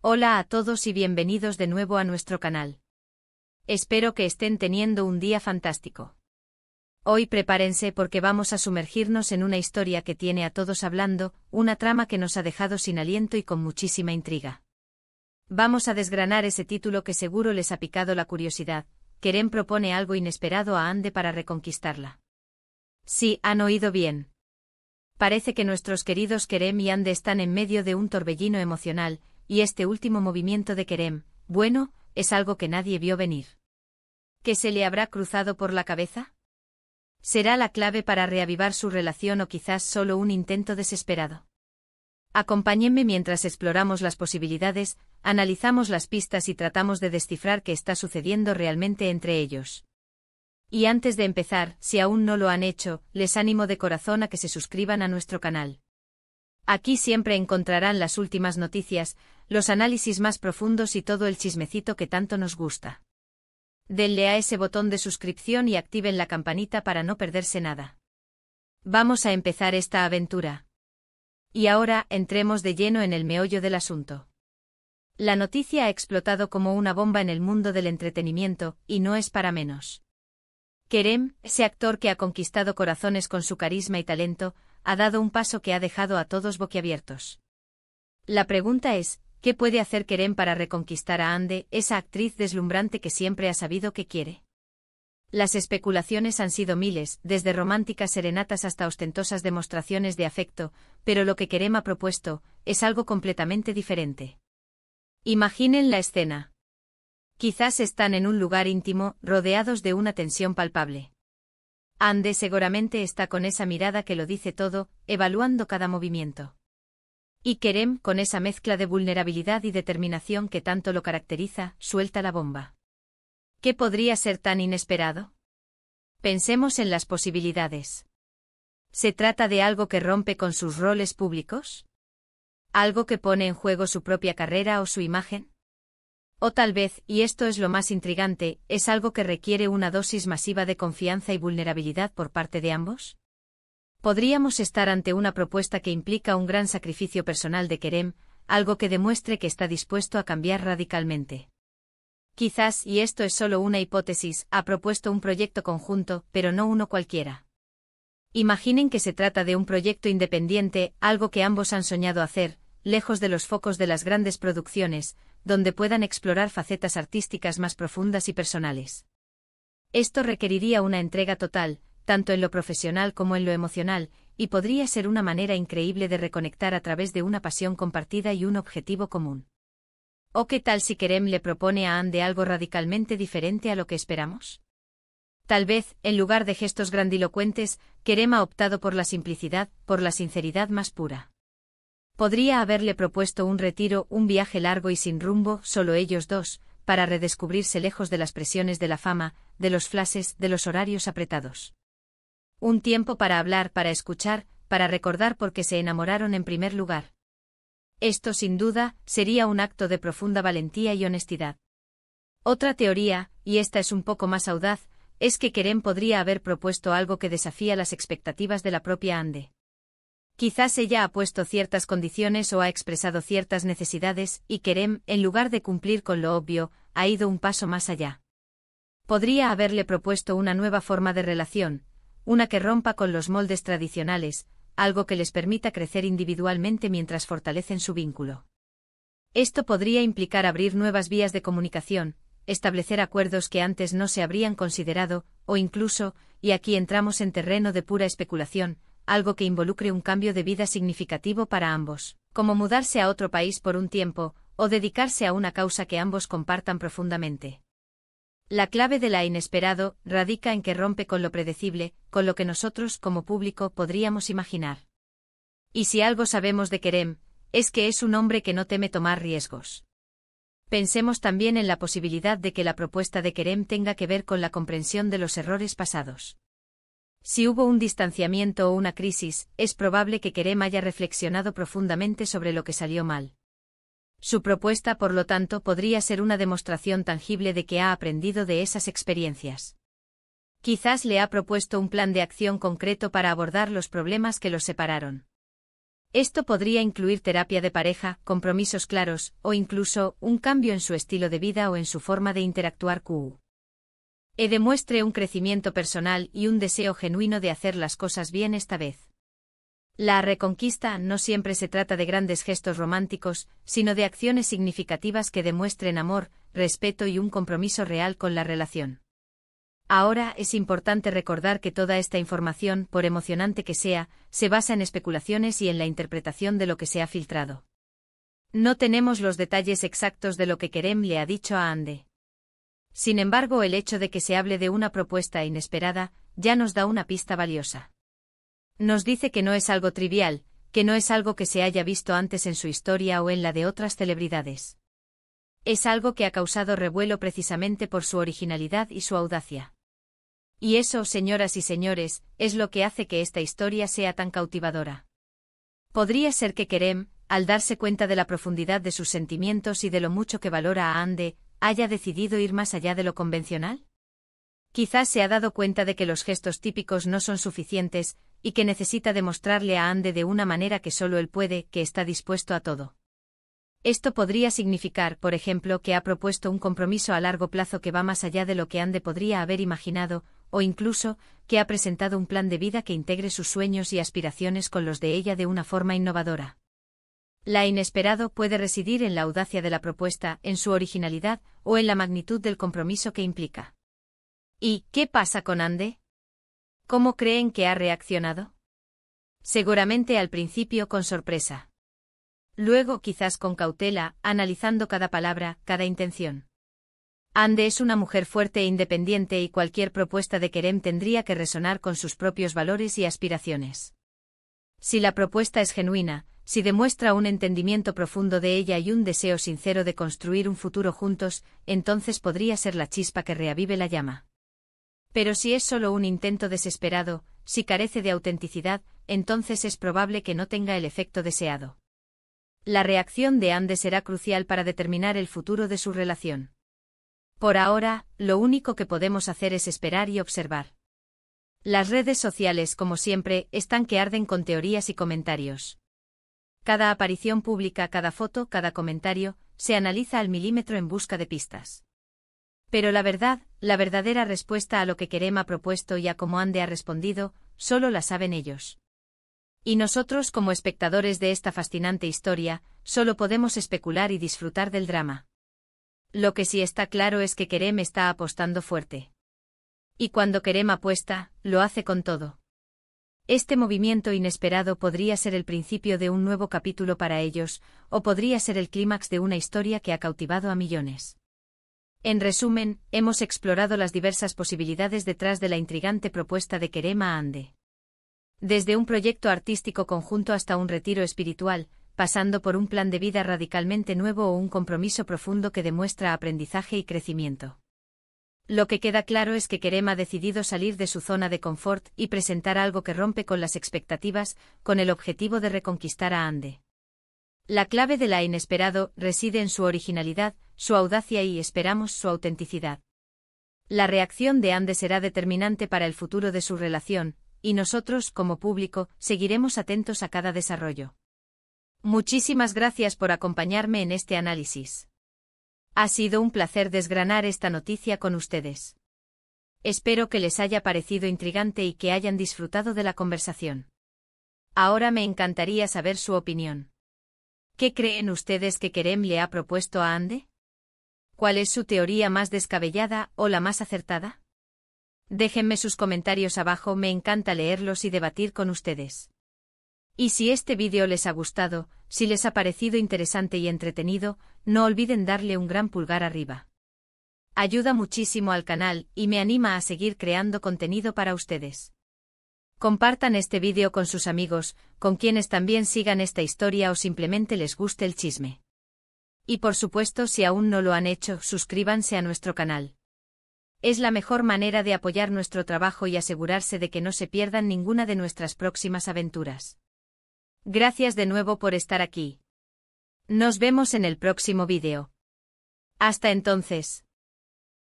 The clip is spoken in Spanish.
Hola a todos y bienvenidos de nuevo a nuestro canal. Espero que estén teniendo un día fantástico. Hoy prepárense porque vamos a sumergirnos en una historia que tiene a todos hablando, una trama que nos ha dejado sin aliento y con muchísima intriga. Vamos a desgranar ese título que seguro les ha picado la curiosidad. Kerem propone algo inesperado a Ande para reconquistarla. Sí, han oído bien. Parece que nuestros queridos Kerem y Ande están en medio de un torbellino emocional, y este último movimiento de Kerem, bueno, es algo que nadie vio venir. ¿Qué se le habrá cruzado por la cabeza? ¿Será la clave para reavivar su relación o quizás solo un intento desesperado? Acompáñenme mientras exploramos las posibilidades, analizamos las pistas y tratamos de descifrar qué está sucediendo realmente entre ellos. Y antes de empezar, si aún no lo han hecho, les animo de corazón a que se suscriban a nuestro canal. Aquí siempre encontrarán las últimas noticias, los análisis más profundos y todo el chismecito que tanto nos gusta. Denle a ese botón de suscripción y activen la campanita para no perderse nada. Vamos a empezar esta aventura. Y ahora, entremos de lleno en el meollo del asunto. La noticia ha explotado como una bomba en el mundo del entretenimiento, y no es para menos. Kerem, ese actor que ha conquistado corazones con su carisma y talento, ha dado un paso que ha dejado a todos boquiabiertos. La pregunta es, ¿qué puede hacer Kerem para reconquistar a Ande, esa actriz deslumbrante que siempre ha sabido que quiere? Las especulaciones han sido miles, desde románticas serenatas hasta ostentosas demostraciones de afecto, pero lo que Kerem ha propuesto es algo completamente diferente. Imaginen la escena. Quizás están en un lugar íntimo, rodeados de una tensión palpable. Ande seguramente está con esa mirada que lo dice todo, evaluando cada movimiento. Y Kerem, con esa mezcla de vulnerabilidad y determinación que tanto lo caracteriza, suelta la bomba. ¿Qué podría ser tan inesperado? Pensemos en las posibilidades. ¿Se trata de algo que rompe con sus roles públicos? ¿Algo que pone en juego su propia carrera o su imagen? O tal vez, y esto es lo más intrigante, ¿es algo que requiere una dosis masiva de confianza y vulnerabilidad por parte de ambos? Podríamos estar ante una propuesta que implica un gran sacrificio personal de Kerem, algo que demuestre que está dispuesto a cambiar radicalmente. Quizás, y esto es solo una hipótesis, ha propuesto un proyecto conjunto, pero no uno cualquiera. Imaginen que se trata de un proyecto independiente, algo que ambos han soñado hacer, lejos de los focos de las grandes producciones, donde puedan explorar facetas artísticas más profundas y personales. Esto requeriría una entrega total, tanto en lo profesional como en lo emocional, y podría ser una manera increíble de reconectar a través de una pasión compartida y un objetivo común. ¿O qué tal si Kerem le propone a Ande algo radicalmente diferente a lo que esperamos? Tal vez, en lugar de gestos grandilocuentes, Kerem ha optado por la simplicidad, por la sinceridad más pura. Podría haberle propuesto un retiro, un viaje largo y sin rumbo, solo ellos dos, para redescubrirse lejos de las presiones de la fama, de los flashes, de los horarios apretados. Un tiempo para hablar, para escuchar, para recordar por qué se enamoraron en primer lugar. Esto, sin duda, sería un acto de profunda valentía y honestidad. Otra teoría, y esta es un poco más audaz, es que Kerem podría haber propuesto algo que desafía las expectativas de la propia Ande. Quizás ella ha puesto ciertas condiciones o ha expresado ciertas necesidades, y Kerem, en lugar de cumplir con lo obvio, ha ido un paso más allá. Podría haberle propuesto una nueva forma de relación, una que rompa con los moldes tradicionales, algo que les permita crecer individualmente mientras fortalecen su vínculo. Esto podría implicar abrir nuevas vías de comunicación, establecer acuerdos que antes no se habrían considerado, o incluso, y aquí entramos en terreno de pura especulación, algo que involucre un cambio de vida significativo para ambos, como mudarse a otro país por un tiempo, o dedicarse a una causa que ambos compartan profundamente. La clave de la inesperado radica en que rompe con lo predecible, con lo que nosotros, como público, podríamos imaginar. Y si algo sabemos de Kerem, es que es un hombre que no teme tomar riesgos. Pensemos también en la posibilidad de que la propuesta de Kerem tenga que ver con la comprensión de los errores pasados. Si hubo un distanciamiento o una crisis, es probable que Kerem haya reflexionado profundamente sobre lo que salió mal. Su propuesta, por lo tanto, podría ser una demostración tangible de que ha aprendido de esas experiencias. Quizás le ha propuesto un plan de acción concreto para abordar los problemas que los separaron. Esto podría incluir terapia de pareja, compromisos claros, o incluso un cambio en su estilo de vida o en su forma de interactuar. Demuestre un crecimiento personal y un deseo genuino de hacer las cosas bien esta vez. La reconquista no siempre se trata de grandes gestos románticos, sino de acciones significativas que demuestren amor, respeto y un compromiso real con la relación. Ahora es importante recordar que toda esta información, por emocionante que sea, se basa en especulaciones y en la interpretación de lo que se ha filtrado. No tenemos los detalles exactos de lo que Kerem le ha dicho a Hande. Sin embargo, el hecho de que se hable de una propuesta inesperada ya nos da una pista valiosa. Nos dice que no es algo trivial, que no es algo que se haya visto antes en su historia o en la de otras celebridades. Es algo que ha causado revuelo precisamente por su originalidad y su audacia. Y eso, señoras y señores, es lo que hace que esta historia sea tan cautivadora. Podría ser que Kerem, al darse cuenta de la profundidad de sus sentimientos y de lo mucho que valora a Hande, haya decidido ir más allá de lo convencional. Quizás se ha dado cuenta de que los gestos típicos no son suficientes, y que necesita demostrarle a Hande de una manera que solo él puede, que está dispuesto a todo. Esto podría significar, por ejemplo, que ha propuesto un compromiso a largo plazo que va más allá de lo que Hande podría haber imaginado, o incluso, que ha presentado un plan de vida que integre sus sueños y aspiraciones con los de ella de una forma innovadora. La inesperado puede residir en la audacia de la propuesta, en su originalidad, o en la magnitud del compromiso que implica. ¿Y qué pasa con Hande? ¿Cómo creen que ha reaccionado? Seguramente al principio con sorpresa. Luego quizás con cautela, analizando cada palabra, cada intención. Hande es una mujer fuerte e independiente y cualquier propuesta de Kerem tendría que resonar con sus propios valores y aspiraciones. Si la propuesta es genuina, si demuestra un entendimiento profundo de ella y un deseo sincero de construir un futuro juntos, entonces podría ser la chispa que reavive la llama. Pero si es solo un intento desesperado, si carece de autenticidad, entonces es probable que no tenga el efecto deseado. La reacción de Hande será crucial para determinar el futuro de su relación. Por ahora, lo único que podemos hacer es esperar y observar. Las redes sociales, como siempre, están que arden con teorías y comentarios. Cada aparición pública, cada foto, cada comentario, se analiza al milímetro en busca de pistas. Pero la verdadera respuesta a lo que Kerem ha propuesto y a cómo Hande ha respondido, solo la saben ellos. Y nosotros, como espectadores de esta fascinante historia, solo podemos especular y disfrutar del drama. Lo que sí está claro es que Kerem está apostando fuerte. Y cuando Kerem apuesta, lo hace con todo. Este movimiento inesperado podría ser el principio de un nuevo capítulo para ellos, o podría ser el clímax de una historia que ha cautivado a millones. En resumen, hemos explorado las diversas posibilidades detrás de la intrigante propuesta de Kerem a Hande. Desde un proyecto artístico conjunto hasta un retiro espiritual, pasando por un plan de vida radicalmente nuevo o un compromiso profundo que demuestra aprendizaje y crecimiento. Lo que queda claro es que Kerem ha decidido salir de su zona de confort y presentar algo que rompe con las expectativas, con el objetivo de reconquistar a Hande. La clave de la inesperado reside en su originalidad, su audacia y, esperamos, su autenticidad. La reacción de Hande será determinante para el futuro de su relación, y nosotros, como público, seguiremos atentos a cada desarrollo. Muchísimas gracias por acompañarme en este análisis. Ha sido un placer desgranar esta noticia con ustedes. Espero que les haya parecido intrigante y que hayan disfrutado de la conversación. Ahora me encantaría saber su opinión. ¿Qué creen ustedes que Kerem le ha propuesto a Hande? ¿Cuál es su teoría más descabellada o la más acertada? Déjenme sus comentarios abajo, me encanta leerlos y debatir con ustedes. Y si este vídeo les ha gustado, si les ha parecido interesante y entretenido, no olviden darle un gran pulgar arriba. Ayuda muchísimo al canal y me anima a seguir creando contenido para ustedes. Compartan este vídeo con sus amigos, con quienes también sigan esta historia o simplemente les guste el chisme. Y por supuesto, si aún no lo han hecho, suscríbanse a nuestro canal. Es la mejor manera de apoyar nuestro trabajo y asegurarse de que no se pierdan ninguna de nuestras próximas aventuras. Gracias de nuevo por estar aquí. Nos vemos en el próximo vídeo. Hasta entonces.